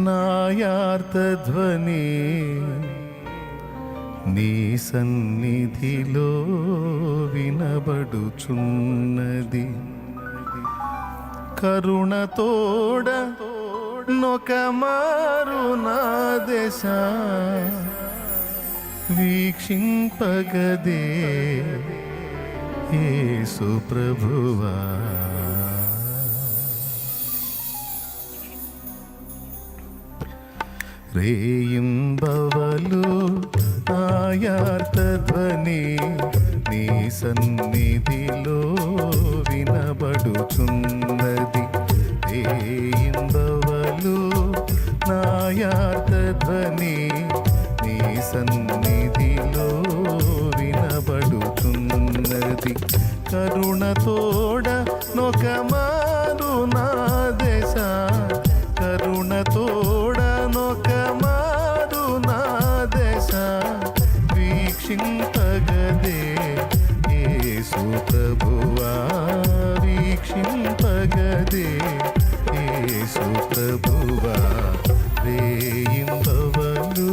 నాయార్తధ్వని నీ సన్నిధిలో వినబడుచున్నది. కరుణతోడ నొకమారు నా దశ వీక్షింపగదే యేసు ప్రభువా. రేయింబవలు నాయార్తధ్వని నీ సన్నిధిలో వినబడుచున్నది. రేయింబవలు నాయార్తధ్వని నీ సన్నిధిలో వినబడుచున్నది. కరుణతోడ నొకమారు నా దశ కరుణతోడ నొకమారు నా దశ వీక్షింపగదే యేసు ప్రభువా. వీక్షింపగదే యేసు ప్రభువా. రేయింబవలు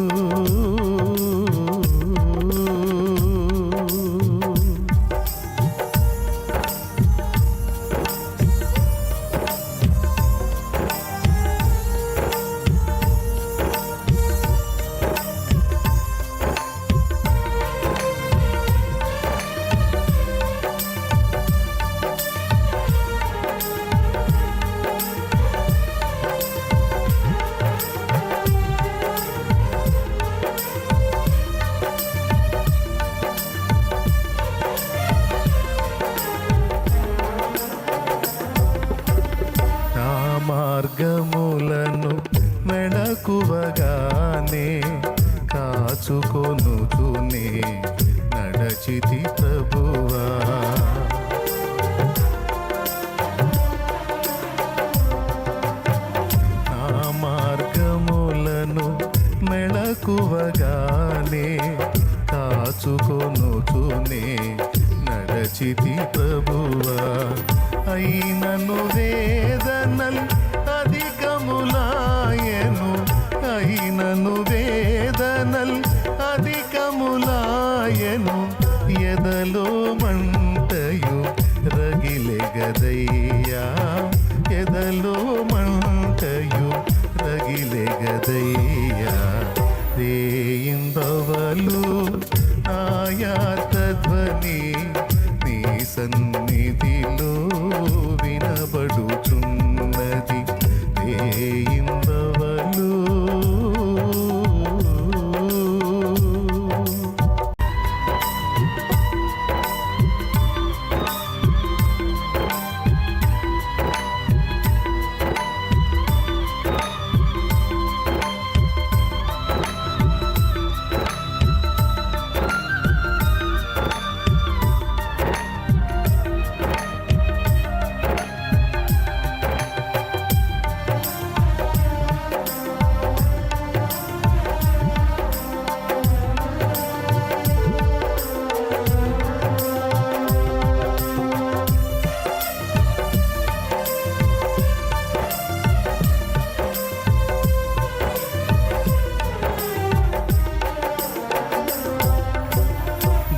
మార్గములను మెళకువగానే కాచుకొనుచునే నడచితి ప్రభువా. నా మార్గములను మెళకువగానే కాచుకొనుచునే నడచితి ప్రభువా. అయినను వేదనల్ అధికములాయను అయినను వేదనల్ అధికములాయను ఎదలో మంటయు రగిలెగదయ్యా. ఎదలో మంటయు రగిలెగదయ్యా. రేయింబవలు నాయార్తధ్వని నీ సన్నిధిలో వినబడుచున్నది. రేయింబవలు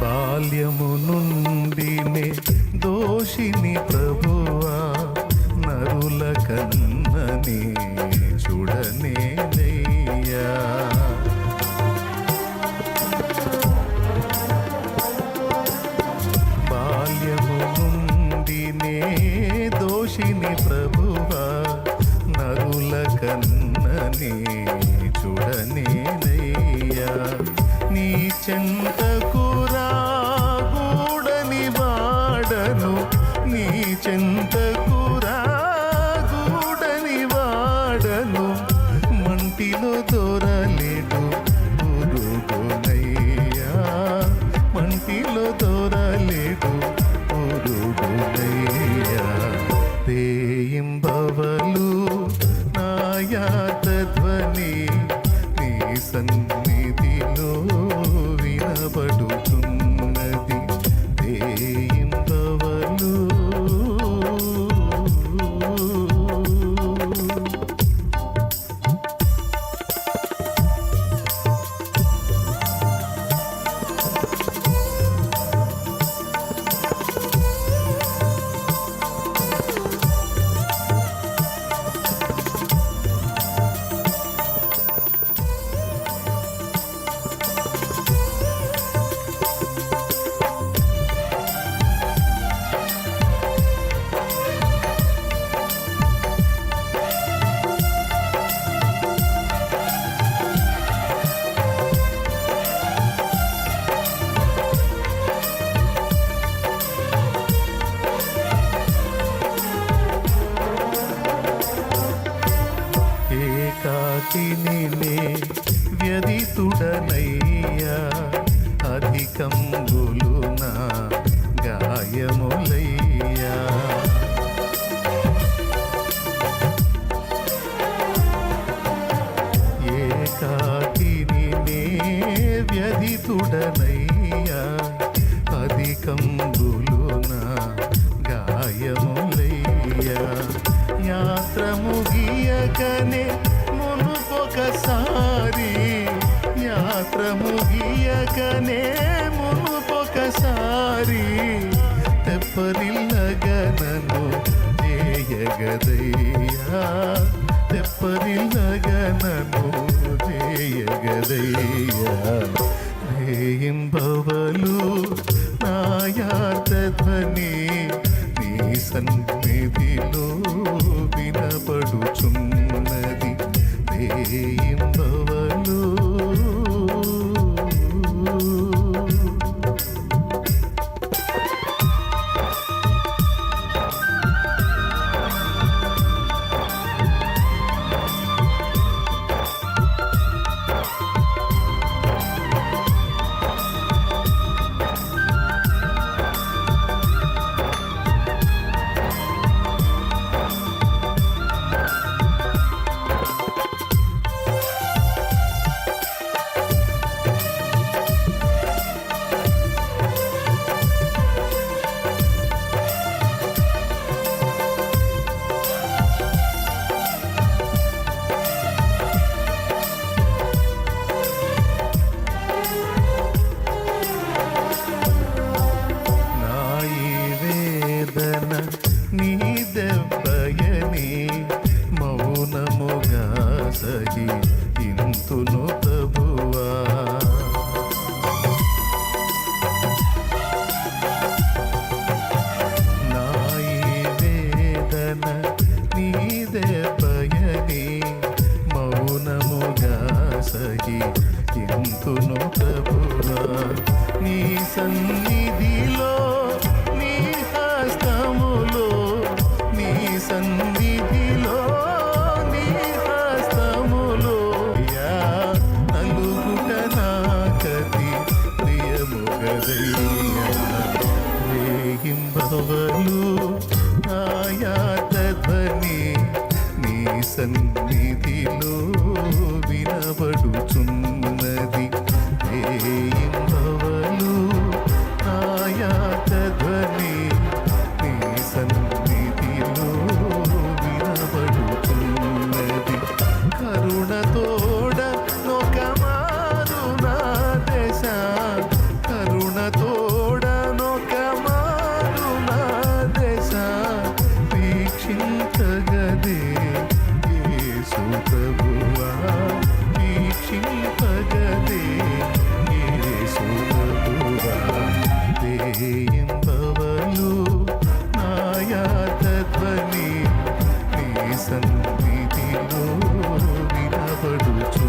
బాల్యము నుండినే దోషిని ప్రభువా. నరుల కన్నని చూడనేనయ్యా. బాల్యము నుండినే దోషిని ప్రభువా. నరుల కన్నని చూడనేనయ్యా. నీ చెంతకు రాగూడని వాడను నీ చెంతకు రాగూడని వాడను. మంటిలో దొరలేడు పురుగునయ్యా. మంటిలో దొరలేడు పురుగునయ్యా. రేయింబవలు నాయార్తధ్వని నీ సన్నిధిలో వినబడుచున్నది. రేయింబవలు కాటిని నే వ్యధితుడనయ్యా అధికంబులు నా గాయములయ్యా ఏకాకిని నే వ్యధితుడనయ్యా అధికంబులు నా గాయములయ్యా యాత్ర ముగియకనే మునుపొకసారి యాత్ర ముగియకనే మునుపొకసారి తెప్పరిల్లగనను జేయగదయ్యా తెప్పరిల్లగనను జేయగదయ్యా రేయింబవలు నాయార్తధ్వని నీ సన్నిధిలో వినపడుచున్నది రేయింబవలు నీ దెబ్బయని మౌనముగా సహి ఇంతును ప్రభువా నాయి వేదన నీ దెబ్బయని మౌనముగా సహి ఇంతును ప్రభువా నీ సన్నిధిలో సన్నిధిలో నీ హస్తములో యా నలుగుట నాకతి ప్రియముగదయ్యా రేయింబవలు ఆయాతధ్వని నీ సన్నిధిలో వినబడుచున్నది రేయింబవలు ఆయాతధ్వని నీ సన్నిధిలో కరుణతోడ నొకమారు నా దశ కరుణతోడ నొకమారు నా దశ వీక్షించగదే యేసు ప్రభువా వీక్షించగదే యేసు ప్రభువా రేయింబవలు నాయాతధ్వని నీ సన్నిధిలో వినబడుచు